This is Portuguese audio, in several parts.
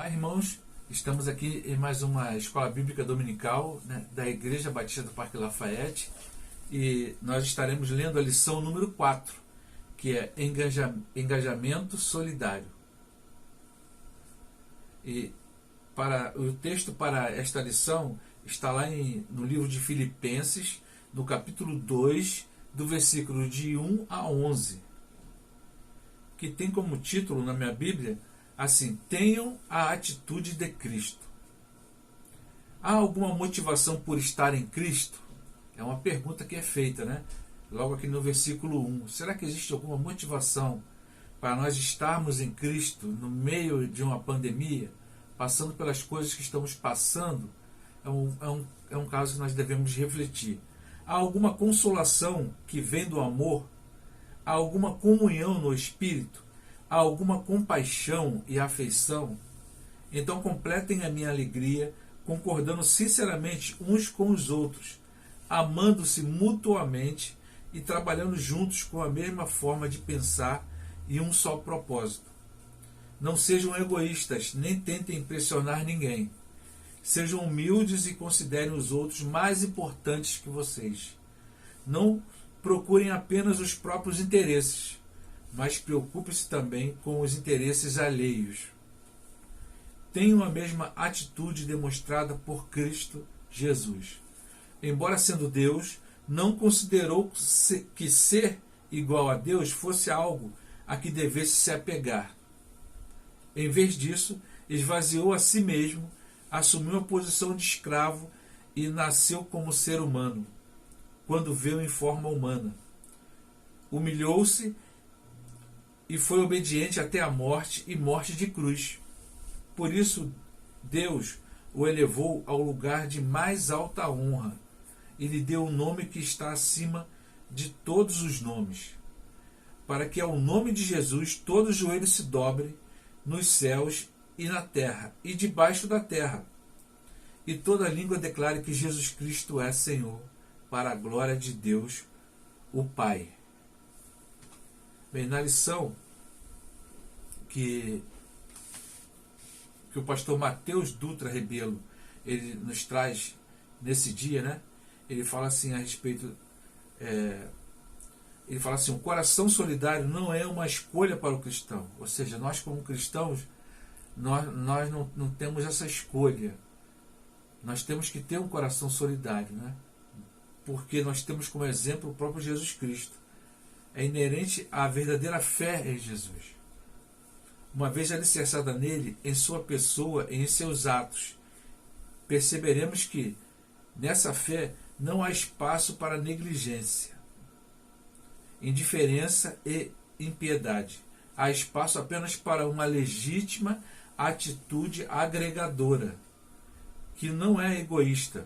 Irmãos, estamos aqui em mais uma Escola Bíblica Dominical, né, da Igreja Batista do Parque Lafayette, e nós estaremos lendo a lição número 4, que é Engajamento Solidário. E o texto para esta lição está lá no livro de Filipenses, no capítulo 2, do versículo de 1 a 11, que tem como título na minha Bíblia assim: tenham a atitude de Cristo. Há alguma motivação por estar em Cristo? É uma pergunta que é feita, né? Logo aqui no versículo 1. Será que existe alguma motivação para nós estarmos em Cristo no meio de uma pandemia, passando pelas coisas que estamos passando? É um caso que nós devemos refletir. Há alguma consolação que vem do amor? Há alguma comunhão no Espírito? Há alguma compaixão e afeição? Então completem a minha alegria, concordando sinceramente uns com os outros, amando-se mutuamente e trabalhando juntos com a mesma forma de pensar e um só propósito. Não sejam egoístas, nem tentem impressionar ninguém. Sejam humildes e considerem os outros mais importantes que vocês. Não procurem apenas os próprios interesses, mas preocupe-se também com os interesses alheios. Tenham a mesma atitude demonstrada por Cristo Jesus. Embora sendo Deus, não considerou que ser igual a Deus fosse algo a que devesse se apegar. Em vez disso, esvaziou a si mesmo, assumiu a posição de escravo e nasceu como ser humano, quando veio em forma humana. Humilhou-se e foi obediente até a morte e morte de cruz. Por isso, Deus o elevou ao lugar de mais alta honra e lhe deu o nome que está acima de todos os nomes, para que ao nome de Jesus todo joelho se dobre nos céus e na terra e debaixo da terra, e toda língua declare que Jesus Cristo é Senhor, para a glória de Deus, o Pai. Bem, na lição que o pastor Mateus Dutra Rebelo ele nos traz nesse dia, né? Ele fala assim a respeito, ele fala assim: o coração solidário não é uma escolha para o cristão, ou seja, nós como cristãos, nós não temos essa escolha, nós temos que ter um coração solidário, né? Porque nós temos como exemplo o próprio Jesus Cristo. É inerente à verdadeira fé em Jesus. Uma vez alicerçada nele, em sua pessoa e em seus atos, perceberemos que, nessa fé, não há espaço para negligência, indiferença e impiedade. Há espaço apenas para uma legítima atitude agregadora, que não é egoísta,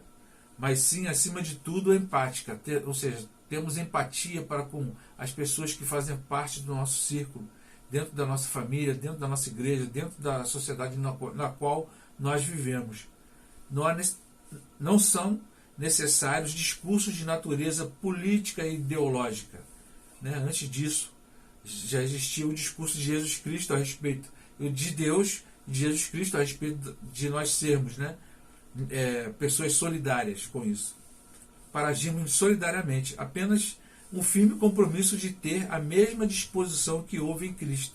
mas sim, acima de tudo, empática, ou seja, temos empatia para com as pessoas que fazem parte do nosso círculo, dentro da nossa família, dentro da nossa igreja, dentro da sociedade na qual nós vivemos. Não são necessários discursos de natureza política e ideológica, né? Antes disso, já existia o discurso de Jesus Cristo a respeito de Deus, de Jesus Cristo a respeito de nós sermos, né? Pessoas solidárias com isso, para agirmos solidariamente, apenas um firme compromisso de ter a mesma disposição que houve em Cristo.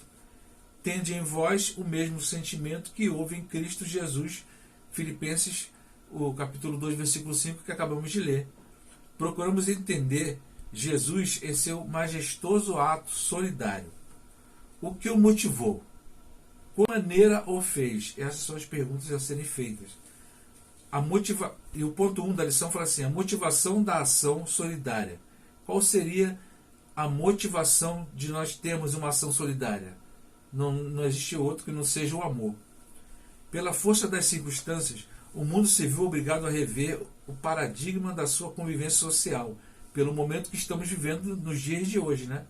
Tende em vós o mesmo sentimento que houve em Cristo Jesus. Filipenses, o capítulo 2, versículo 5, que acabamos de ler. Procuramos entender Jesus em seu majestoso ato solidário. O que o motivou? Qual maneira o fez? Essas são as perguntas a serem feitas. E o ponto 1 da lição fala assim: a motivação da ação solidária. Qual seria a motivação de nós termos uma ação solidária? Não existe outro que não seja o amor. Pela força das circunstâncias, o mundo se viu obrigado a rever o paradigma da sua convivência social, pelo momento que estamos vivendo nos dias de hoje, né?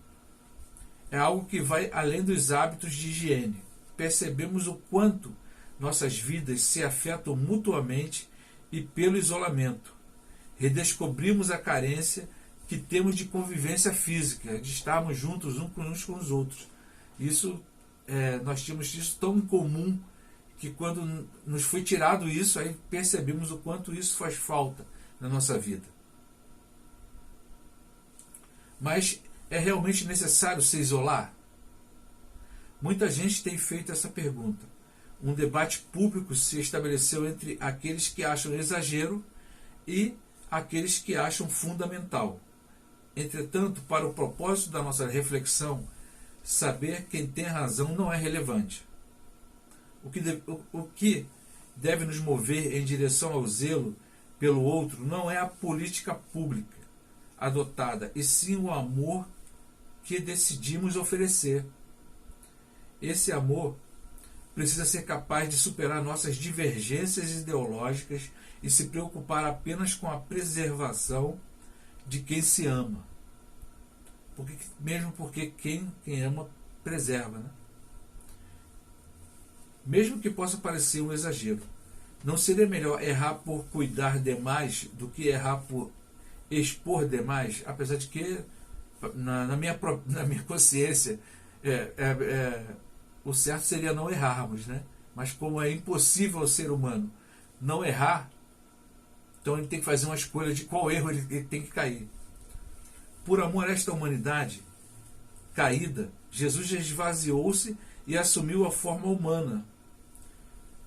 É algo que vai além dos hábitos de higiene. Percebemos o quanto nossas vidas se afetam mutuamente e pelo isolamento. Redescobrimos a carência que temos de convivência física, de estarmos juntos uns com os outros. Isso, nós tínhamos isso tão comum que quando nos foi tirado isso, aí percebemos o quanto isso faz falta na nossa vida. Mas é realmente necessário se isolar? Muita gente tem feito essa pergunta. Um debate público se estabeleceu entre aqueles que acham exagero e aqueles que acham fundamental. Entretanto, para o propósito da nossa reflexão, saber quem tem razão não é relevante. O que deve nos mover em direção ao zelo pelo outro não é a política pública adotada, e sim o amor que decidimos oferecer. Esse amor precisa ser capaz de superar nossas divergências ideológicas e se preocupar apenas com a preservação de quem se ama. Mesmo porque quem ama preserva, né? Mesmo que possa parecer um exagero, não seria melhor errar por cuidar demais do que errar por expor demais? Apesar de que, na minha consciência, o certo seria não errarmos, né? Mas como é impossível ao ser humano não errar, então ele tem que fazer uma escolha de qual erro ele tem que cair. Por amor a esta humanidade caída, Jesus esvaziou-se e assumiu a forma humana,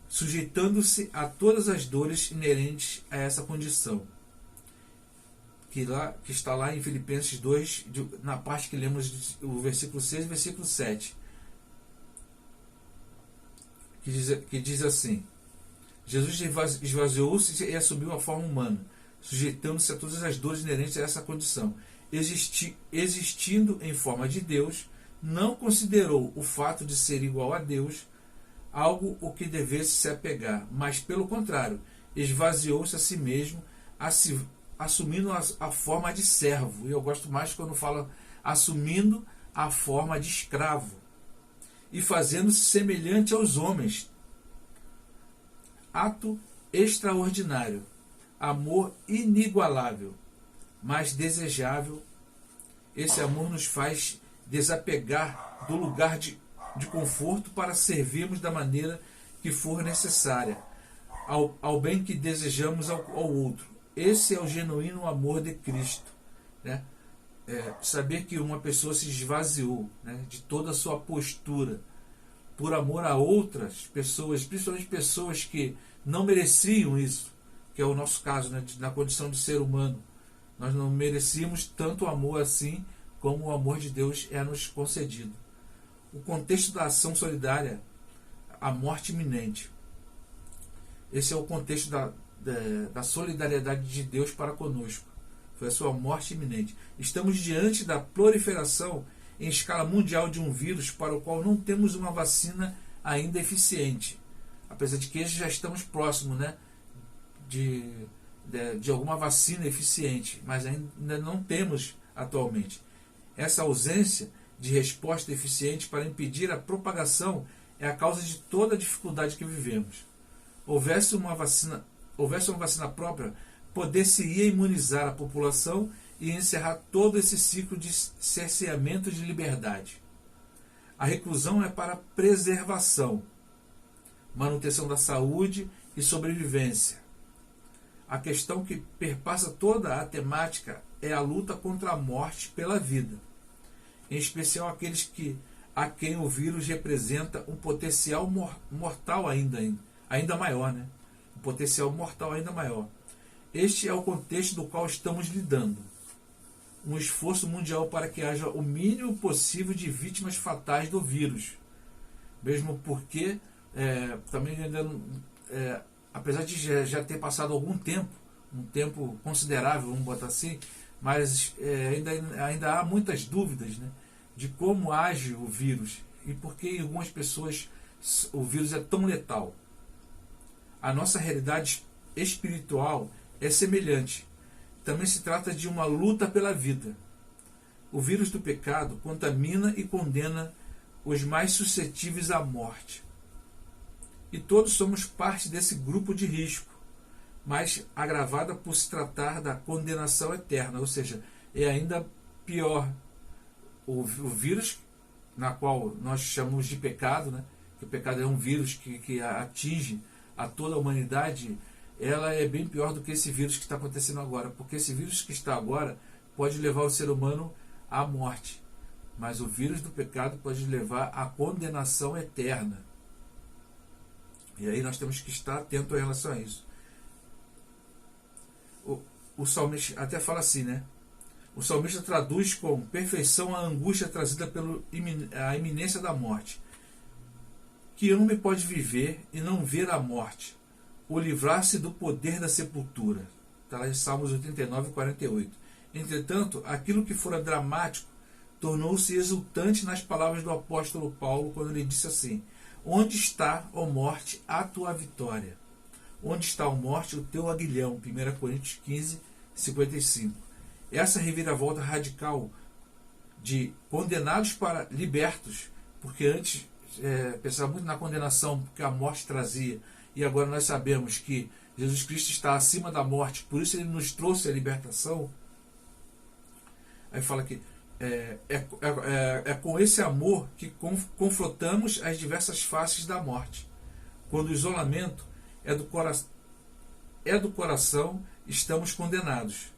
sujeitando-se a todas as dores inerentes a essa condição, que está lá em Filipenses 2, na parte que lemos o versículo 6 e versículo 7, que diz assim: Jesus esvaziou-se e assumiu a forma humana, sujeitando-se a todas as dores inerentes a essa condição. Existindo em forma de Deus, não considerou o fato de ser igual a Deus algo o que devesse se apegar, mas, pelo contrário, esvaziou-se a si mesmo, assumindo a forma de servo. E eu gosto mais quando fala assumindo a forma de escravo e fazendo-se semelhante aos homens. Ato extraordinário, amor inigualável, mas desejável. Esse amor nos faz desapegar do lugar de conforto para servirmos da maneira que for necessária ao bem que desejamos ao outro. Esse é o genuíno amor de Cristo, né? Saber que uma pessoa se esvaziou, né, de toda a sua postura por amor a outras pessoas, principalmente pessoas que não mereciam isso, que é o nosso caso, né, na condição de ser humano. Nós não merecíamos tanto amor assim como o amor de Deus é nos concedido. O contexto da ação solidária, a morte iminente. Esse é o contexto da solidariedade de Deus para conosco. Foi a sua morte iminente. Estamos diante da proliferação em escala mundial de um vírus para o qual não temos uma vacina ainda eficiente. Apesar de que já estamos próximos, né, de alguma vacina eficiente, mas ainda não temos atualmente. Essa ausência de resposta eficiente para impedir a propagação é a causa de toda a dificuldade que vivemos. Houvesse uma vacina própria, poder-se-ia imunizar a população e encerrar todo esse ciclo de cerceamento de liberdade. A reclusão é para preservação, manutenção da saúde e sobrevivência. A questão que perpassa toda a temática é a luta contra a morte pela vida, em especial aqueles a quem o vírus representa um potencial mortal ainda maior, né? Um potencial mortal ainda maior. Este é o contexto do qual estamos lidando. Um esforço mundial para que haja o mínimo possível de vítimas fatais do vírus. Mesmo porque, também ainda, apesar de já ter passado algum tempo, um tempo considerável, vamos botar assim, mas ainda há muitas dúvidas, né, de como age o vírus e por que em algumas pessoas o vírus é tão letal. A nossa realidade espiritual é semelhante. Também se trata de uma luta pela vida. O vírus do pecado contamina e condena os mais suscetíveis à morte. E todos somos parte desse grupo de risco, mas agravada por se tratar da condenação eterna, ou seja, é ainda pior. O vírus, na qual nós chamamos de pecado, né, que o pecado é um vírus que atinge a toda a humanidade, ela é bem pior do que esse vírus que está acontecendo agora, porque esse vírus que está agora pode levar o ser humano à morte, mas o vírus do pecado pode levar à condenação eterna. E aí nós temos que estar atento em relação a isso. O salmista até fala assim, né? O salmista traduz com perfeição a angústia trazida pela iminência da morte. Que homem pode viver e não ver a morte, ou livrar-se do poder da sepultura? Está lá em Salmos 89 e 48. Entretanto, aquilo que fora dramático tornou-se exultante nas palavras do apóstolo Paulo, quando ele disse assim: onde está, ó morte, a tua vitória? Onde está, ó morte, o teu aguilhão? 1 Coríntios 15, 55. Essa reviravolta radical de condenados para libertos, porque antes pensava muito na condenação que a morte trazia, e agora nós sabemos que Jesus Cristo está acima da morte, por isso ele nos trouxe a libertação. Aí fala que é com esse amor que confrontamos as diversas faces da morte. Quando o isolamento é do coração, estamos condenados.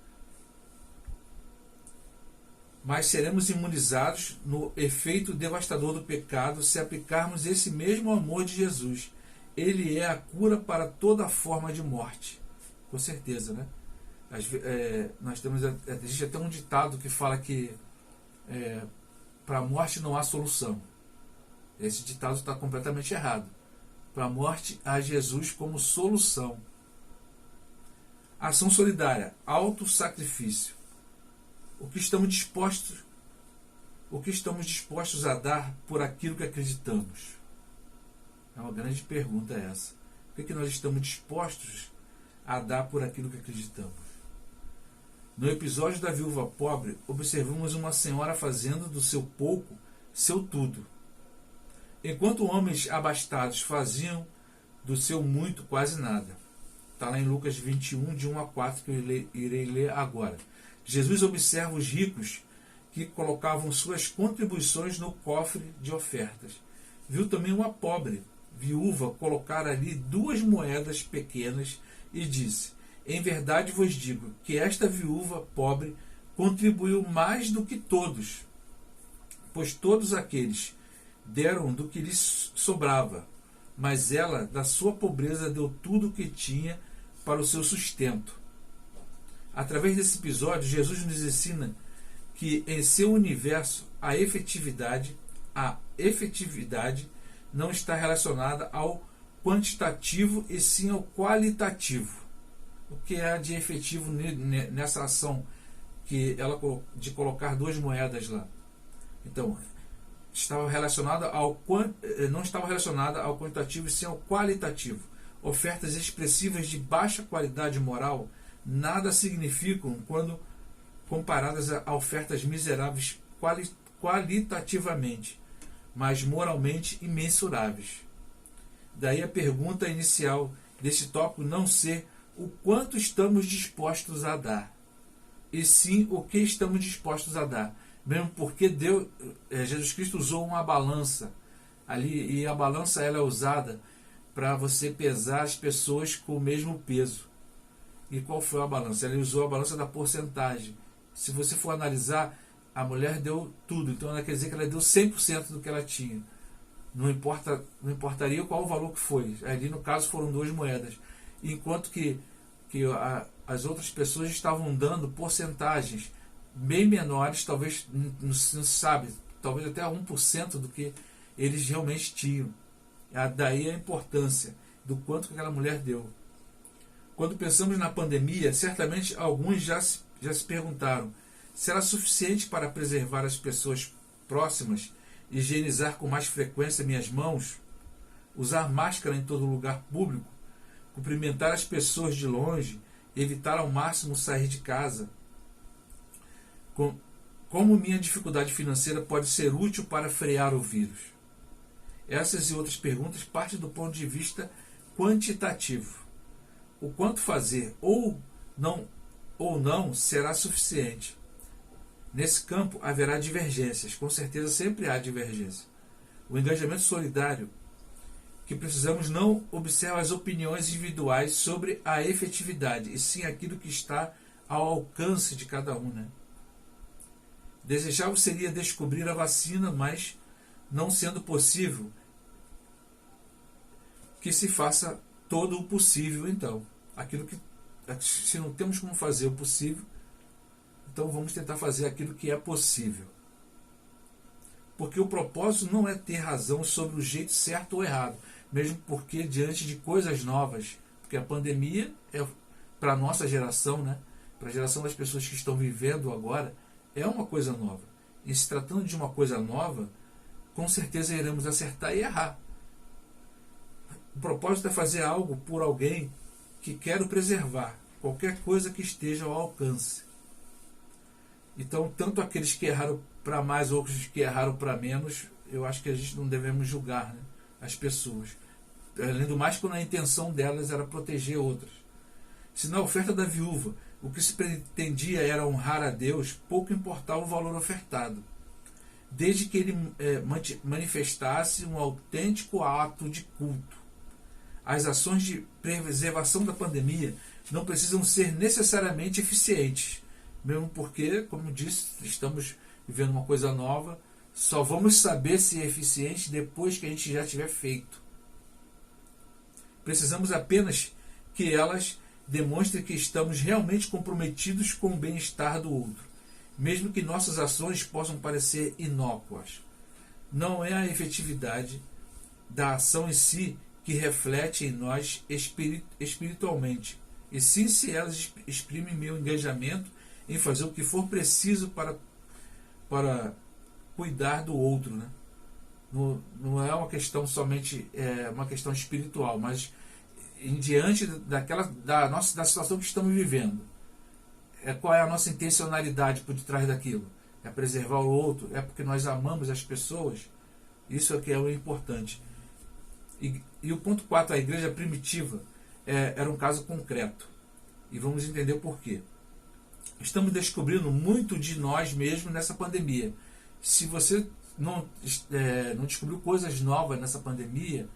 Mas seremos imunizados no efeito devastador do pecado se aplicarmos esse mesmo amor de Jesus. Ele é a cura para toda forma de morte. Com certeza, né? Nós temos, existe até um ditado que fala que para a morte não há solução. Esse ditado está completamente errado. Para a morte há Jesus como solução. Ação solidária, autossacrifício. O que estamos dispostos a dar por aquilo que acreditamos? É uma grande pergunta essa. O que nós estamos dispostos a dar por aquilo que acreditamos? No episódio da viúva pobre, observamos uma senhora fazendo do seu pouco seu tudo, enquanto homens abastados faziam do seu muito quase nada. Está lá em Lucas 21, de 1 a 4, que eu irei ler agora. Jesus observa os ricos que colocavam suas contribuições no cofre de ofertas. Viu também uma pobre viúva colocar ali 2 moedas pequenas e disse: em verdade vos digo que esta viúva pobre contribuiu mais do que todos, pois todos aqueles deram do que lhes sobrava, mas ela, da sua pobreza, deu tudo o que tinha para o seu sustento. Através desse episódio, Jesus nos ensina que em seu universo a efetividade não está relacionada ao quantitativo e sim ao qualitativo. O que é de efetivo nessa ação de colocar 2 moedas lá? Então, não estava relacionada ao quantitativo e sim ao qualitativo. Ofertas expressivas de baixa qualidade moral nada significam quando comparadas a ofertas miseráveis qualitativamente, mas moralmente imensuráveis. Daí a pergunta inicial deste tópico não ser o quanto estamos dispostos a dar, e sim o que estamos dispostos a dar. Mesmo porque Jesus Cristo usou uma balança ali, e a balança ela é usada para você pesar as pessoas com o mesmo peso. E qual foi a balança? Ele usou a balança da porcentagem. Se você for analisar, a mulher deu tudo, então ela quer dizer que ela deu 100% do que ela tinha. Não importaria qual o valor que foi. Ali no caso foram 2 moedas. Enquanto que as outras pessoas estavam dando porcentagens bem menores, talvez, não se sabe, talvez até 1% do que eles realmente tinham. Daí a importância do quanto que aquela mulher deu. Quando pensamos na pandemia, certamente alguns já se perguntaram: será suficiente para preservar as pessoas próximas, higienizar com mais frequência minhas mãos, usar máscara em todo lugar público, cumprimentar as pessoas de longe, evitar ao máximo sair de casa? Como minha dificuldade financeira pode ser útil para frear o vírus? Essas e outras perguntas partem do ponto de vista quantitativo. O quanto fazer ou não será suficiente. Nesse campo haverá divergências, com certeza sempre há divergência. O engajamento solidário que precisamos não observar as opiniões individuais sobre a efetividade, e sim aquilo que está ao alcance de cada um, né? Desejável seria descobrir a vacina, mas não sendo possível, que se faça todo o possível, então. Aquilo que, se não temos como fazer o possível, então vamos tentar fazer aquilo que é possível. Porque o propósito não é ter razão sobre o jeito certo ou errado, mesmo porque diante de coisas novas, porque a pandemia é para a nossa geração, né? Para a geração das pessoas que estão vivendo agora, é uma coisa nova. E se tratando de uma coisa nova, com certeza iremos acertar e errar. O propósito é fazer algo por alguém que quero preservar, qualquer coisa que esteja ao alcance. Então, tanto aqueles que erraram para mais, outros que erraram para menos, eu acho que a gente não devemos julgar, né, as pessoas. Além do mais, quando a intenção delas era proteger outras. Se na oferta da viúva o que se pretendia era honrar a Deus, pouco importava o valor ofertado, desde que ele manifestasse um autêntico ato de culto. As ações de preservação da pandemia não precisam ser necessariamente eficientes, mesmo porque, como disse, estamos vivendo uma coisa nova, só vamos saber se é eficiente depois que a gente já tiver feito. Precisamos apenas que elas demonstrem que estamos realmente comprometidos com o bem-estar do outro, mesmo que nossas ações possam parecer inócuas. Não é a efetividade da ação em si que reflete em nós espiritualmente, e sim se elas exprimem meu engajamento em fazer o que for preciso para cuidar do outro, né? Não é uma questão somente uma questão espiritual, mas em diante da situação que estamos vivendo. Qual é a nossa intencionalidade por detrás daquilo? É preservar o outro? É porque nós amamos as pessoas? Isso é que é o importante. E o ponto 4, a igreja primitiva, era um caso concreto. E vamos entender o porquê. Estamos descobrindo muito de nós mesmos nessa pandemia. Se você não descobriu coisas novas nessa pandemia,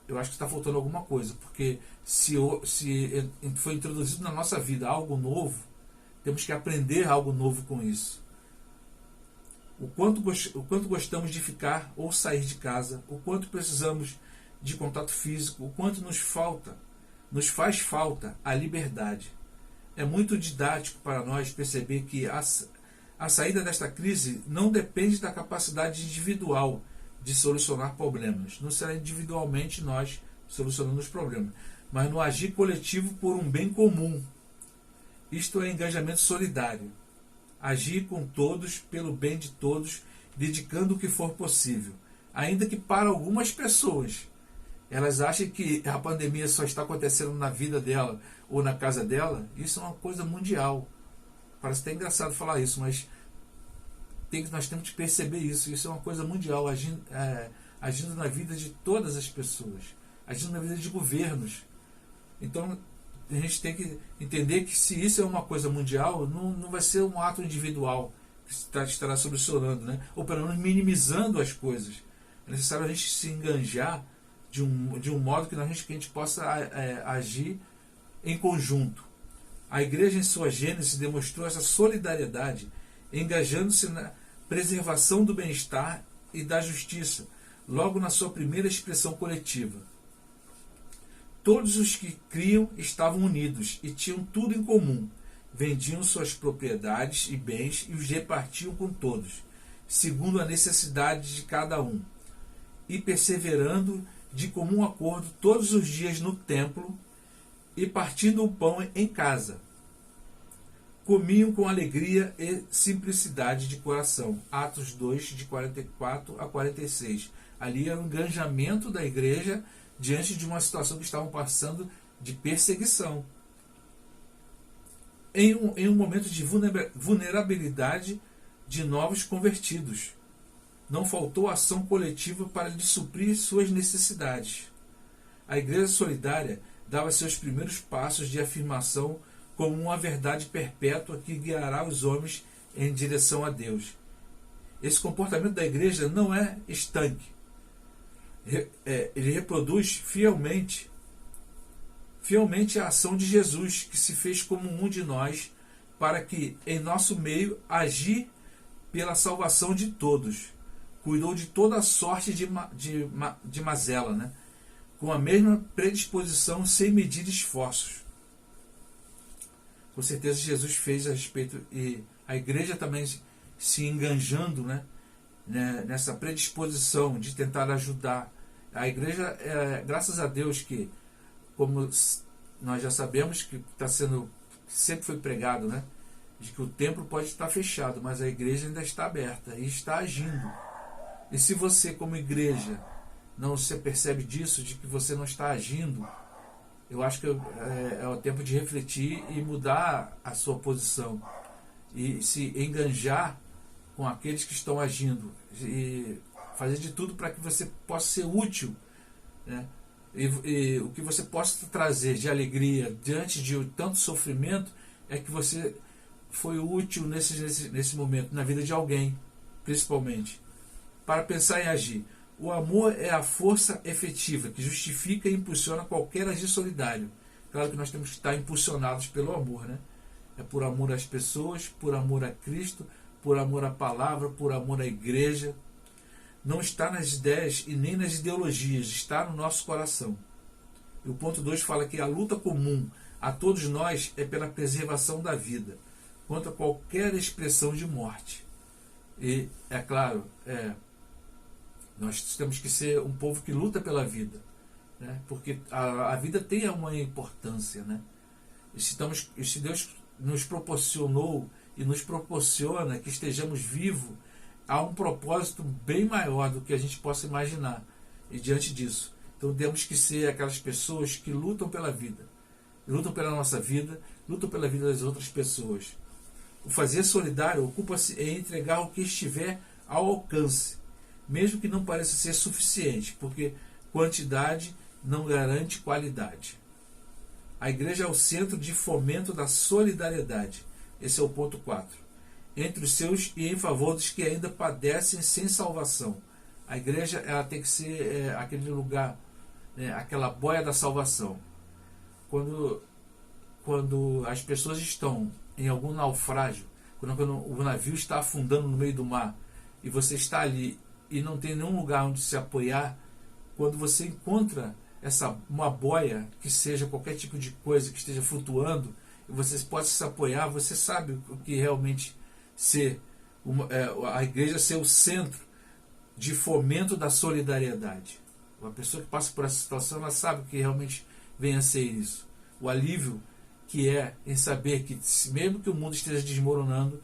eu acho que está faltando alguma coisa. Porque se foi introduzido na nossa vida algo novo, temos que aprender algo novo com isso. O quanto gostamos de ficar ou sair de casa, o quanto precisamos de contato físico, o quanto nos faz falta a liberdade. É muito didático para nós perceber que a saída desta crise não depende da capacidade individual de solucionar problemas. Não será individualmente nós solucionando os problemas, mas no agir coletivo por um bem comum. Isto é engajamento solidário. Agir com todos, pelo bem de todos, dedicando o que for possível. Ainda que para algumas pessoas, elas achem que a pandemia só está acontecendo na vida dela ou na casa dela, isso é uma coisa mundial. Parece até engraçado falar isso, mas nós temos que perceber isso. Isso é uma coisa mundial, agindo na vida de todas as pessoas, agindo na vida de governos. Então, a gente tem que entender que se isso é uma coisa mundial, não vai ser um ato individual que estará solucionando, né? Ou pelo menos minimizando as coisas. É necessário a gente se enganjar de um modo que a gente possa agir em conjunto. A igreja, em sua gênese, demonstrou essa solidariedade, engajando-se na preservação do bem-estar e da justiça, logo na sua primeira expressão coletiva. Todos os que criam estavam unidos e tinham tudo em comum. Vendiam suas propriedades e bens e os repartiam com todos, segundo a necessidade de cada um. E perseverando de comum acordo todos os dias no templo e partindo o pão em casa. Comiam com alegria e simplicidade de coração. Atos 2, de 44 a 46. Ali era um engajamento da igreja diante de uma situação que estavam passando de perseguição. Em um momento de vulnerabilidade de novos convertidos. Não faltou ação coletiva para lhes suprir suas necessidades. A igreja solidária dava seus primeiros passos de afirmação como uma verdade perpétua que guiará os homens em direção a Deus. Esse comportamento da igreja não é estanque. ele reproduz fielmente a ação de Jesus, que se fez como um de nós, para que em nosso meio agir pela salvação de todos. Cuidou de toda sorte de mazela, né? Com a mesma predisposição, sem medir esforços. Com certeza Jesus fez a respeito, e a igreja também se enganjando, né, nessa predisposição de tentar ajudar. A igreja, graças a Deus que, como nós já sabemos que sempre foi pregado, né, de que o templo pode estar fechado, mas a igreja ainda está aberta e está agindo. E se você, como igreja, não se percebe disso, de que você não está agindo, eu acho que é o tempo de refletir e mudar a sua posição e se enganjar com aqueles que estão agindo e fazer de tudo para que você possa ser útil, né? E o que você possa trazer de alegria diante de tanto sofrimento é que você foi útil nesse momento, na vida de alguém, principalmente, para pensar em agir. O amor é a força efetiva que justifica e impulsiona qualquer agir solidário. Claro que nós temos que estar impulsionados pelo amor, né? É por amor às pessoas, por amor a Cristo, por amor à palavra, por amor à igreja. Não está nas ideias e nem nas ideologias, está no nosso coração. E o ponto 2 fala que a luta comum a todos nós é pela preservação da vida, contra qualquer expressão de morte. E, é claro, nós temos que ser um povo que luta pela vida, né? Porque a vida tem uma importância, né? E se Deus nos proporcionou e nos proporciona que estejamos vivos, há um propósito bem maior do que a gente possa imaginar. E diante disso, então temos que ser aquelas pessoas que lutam pela vida, lutam pela nossa vida, lutam pela vida das outras pessoas. O fazer solidário ocupa-se em entregar o que estiver ao alcance, mesmo que não pareça ser suficiente, porque quantidade não garante qualidade. A igreja é o centro de fomento da solidariedade. Esse é o ponto 4. Entre os seus e em favor dos que ainda padecem sem salvação. A igreja, ela tem que ser aquele lugar, né, aquela boia da salvação. Quando as pessoas estão em algum naufrágio, quando o navio está afundando no meio do mar, e você está ali e não tem nenhum lugar onde se apoiar, quando você encontra uma boia, que seja qualquer tipo de coisa que esteja flutuando, e você pode se apoiar, você sabe o que realmente ser a igreja ser o centro de fomento da solidariedade. Uma pessoa que passa por essa situação, ela sabe o que realmente vem a ser isso. O alívio que é em saber que, mesmo que o mundo esteja desmoronando,